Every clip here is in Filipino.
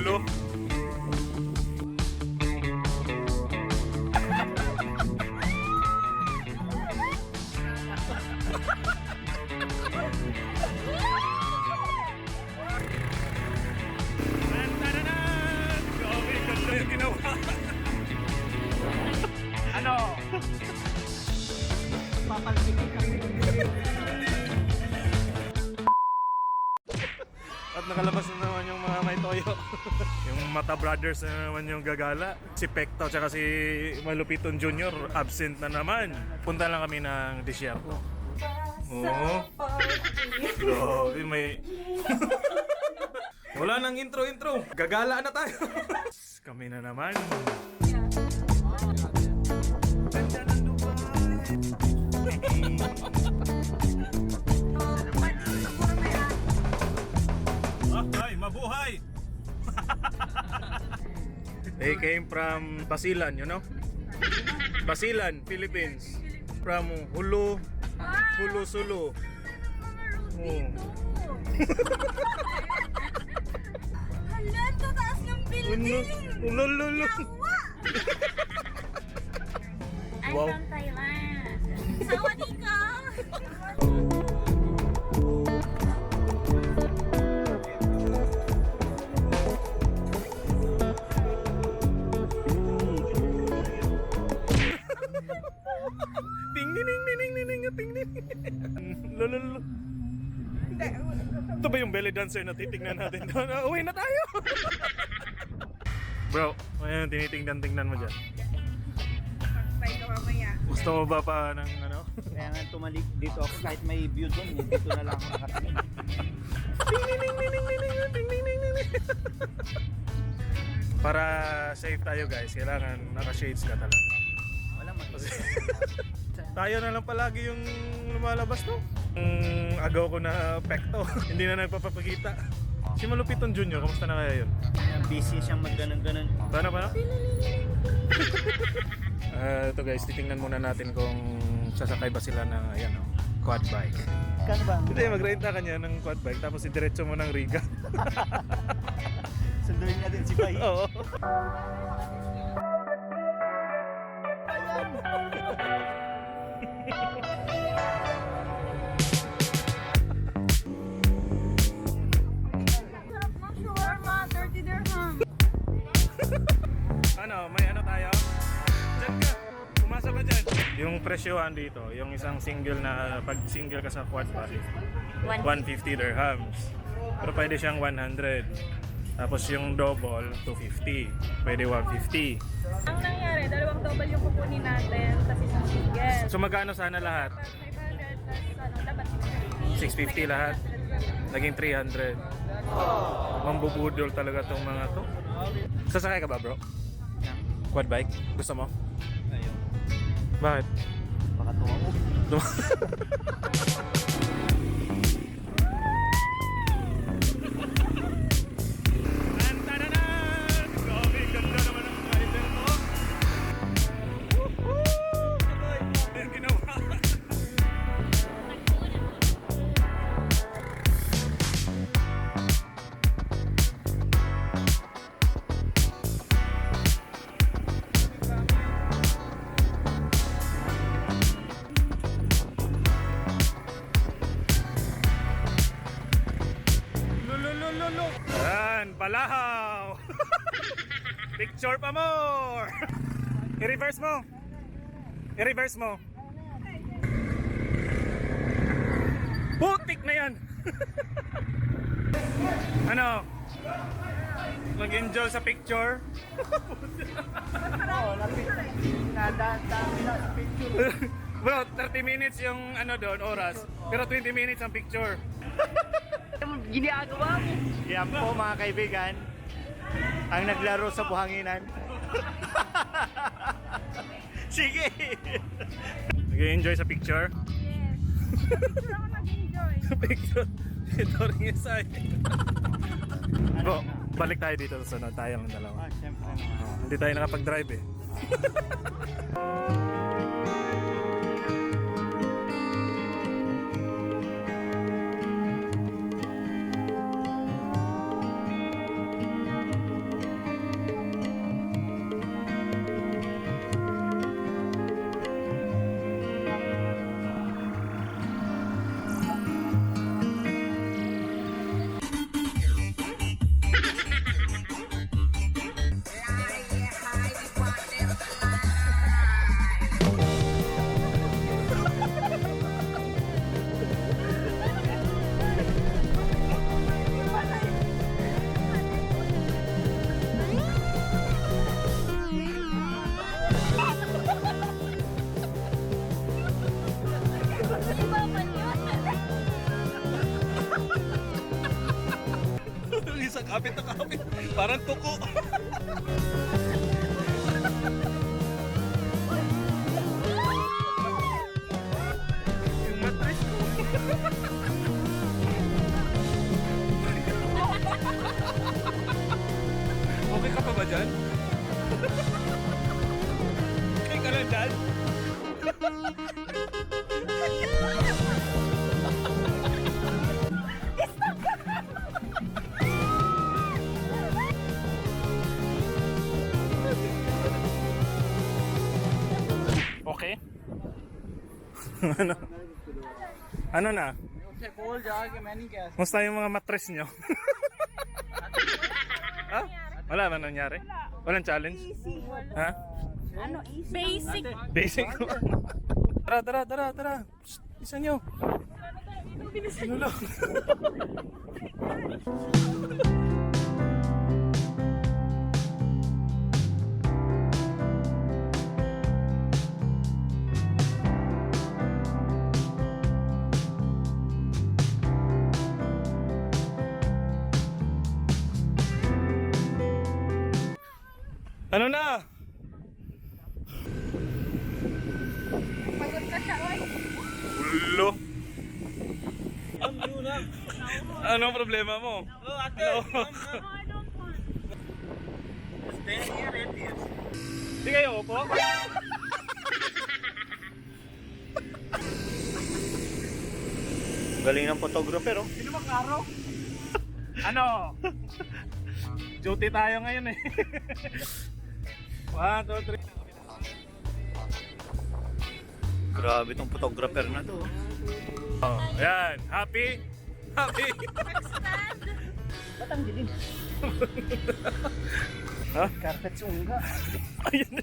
Lo. Tantananan! Grabe, ganda yung ginawa. Ano? At nakalabas na naman yung mga may toyo. Yung Mata Brothers na naman yung gagala. Si Pekto at si Malupiton Jr. absent na naman. Punta lang kami ng disyerto. Oo. Grabe, may... Wala nang intro. Gagala na tayo. Kami na naman. Ganda ng Dubai. Ay, mabuhay! They came from Basilan, you know? Basilan, Philippines. From Hulu, Sulu. Oh. Hala, tataas ng building! Ulololo. I'm Wow. from Thailand. Sawadee ka! Ting ning ting ning. Lololo. Ito ba yung belly dancer na titignan natin doon? Uwi na tayo! Bro, ayun, tinitingnan mo dyan. Pagpay ka mamaya. Gusto mo ba pa ng ano? Kaya nga tumalik dito ako kahit may view doon, dito na lang ako nakatingin. Para safe tayo guys, kailangan naka-shades ka talaga. Wala man. Tayo na lang palagi yung lumalabas no? Agaw ko na Pekto, hindi na nagpapakita. Si Malupiton Jr., kamusta na kaya yun? Busy siyang magganon-ganon. Paano? Ito guys, titingnan muna natin kung sasakay ba sila ng ayan, quad bike. Kano ba? Hindi, mag-renta ka niya ng quad bike tapos idiretso mo ng Riga. Sunduin niya din si Bay. Oo. Sarap ng shawarma, 30 dirham. Ano, may ano tayo? Diyan ka, pumasa ka dyan. Yung presyohan dito, yung isang single na, pag single ka sa quad bike, 150 dirhams. Pero pwede siyang 100. Tapos yung double, 250. Pwede 150. Ang nangyari, dalawang double yung kukunin natin, tapos isang single. So magkano sana lahat? 500 plus ano, dapat 650 lahat? Naging 300. Mambubudol talaga tong mga to. Sasakay ka ba bro? Quad bike? Gusto mo? Ayun. Bakit? Baka tuwa mo. Tantananan! Grabe, ganda naman ang rider to. Woohoo! Ano yung ginawa? Lululululu! Yan, palahaw! Picture pa more! I-reverse mo! I-reverse mo! Putik na yan! Ano? Mag-enjoy sa picture? Oo, nadaan na sa picture. Bro, 30 minutes yung ano doon, oras. Pero 20 minutes ang picture. Ginagawa mo. Yan po mga kaibigan, ang naglaro sa buhanginan. Sige! Nag-enjoy sa picture? Yes. Picture ako nag-enjoy. Picture? Ito rin yung sa'yo. Bro, balik tayo dito sa sunod. Tayo ng dalawa. Siyempre. Hindi tayo nakapag-drive eh. Kapit na kapit. Parang tuko. Yung mattress ko. Okay ka pa ba dyan? Okay ka lang dyan? Okay? Ano? Ano na? Musta yung mga mattress nyo? Ha? Wala ba nangyari? Walang challenge? Ha? Ano, easy? Basic. Basic. Tara. Psst, isa nyo. Ano lang? Ano na? Pagod ka siya, oy. Ulo. Anong problema mo? Hello. Hindi kayo upo? Galing ng photographer, oh. Sino ba klaro? Ano? Duty tayo ngayon eh. 1, 2, 3. Grabe tong photographer na to. Oh, yan. Happy? Happy? Ba't ang dilim? Ha? Carpet sungga. Ayun.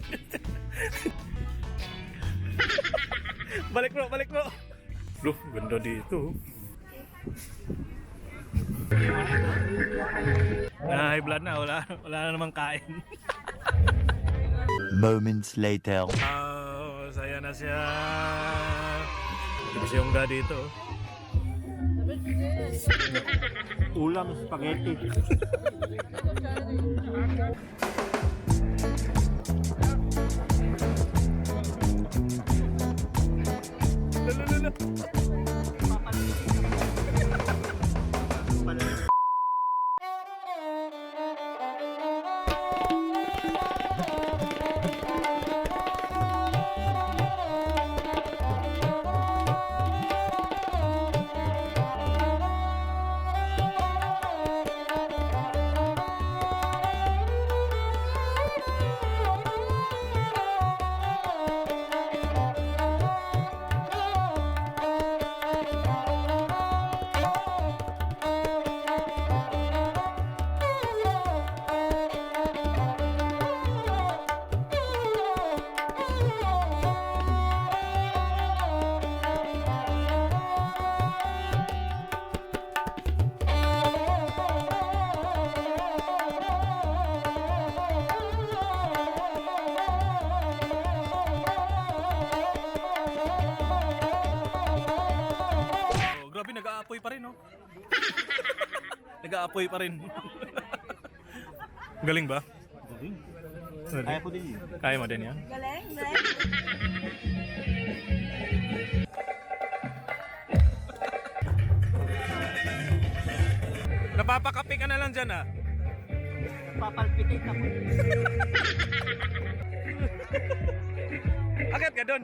Balik bro. Loh, ganda dito. High blood na, wala na namang kain. Moments later. Oh, saya na siya. Hindi siyong ga dito. Ulam, spaghetti. Lalo. Grabe, nag-aapoy pa rin, no? Nag-aapoy pa rin. Galing ba? Galing. Galing. Kaya ko din yun. Kaya mo din yan? Galing. Napapakapi ka na lang dyan, ah. Papalpitate ako. Akit ka doon.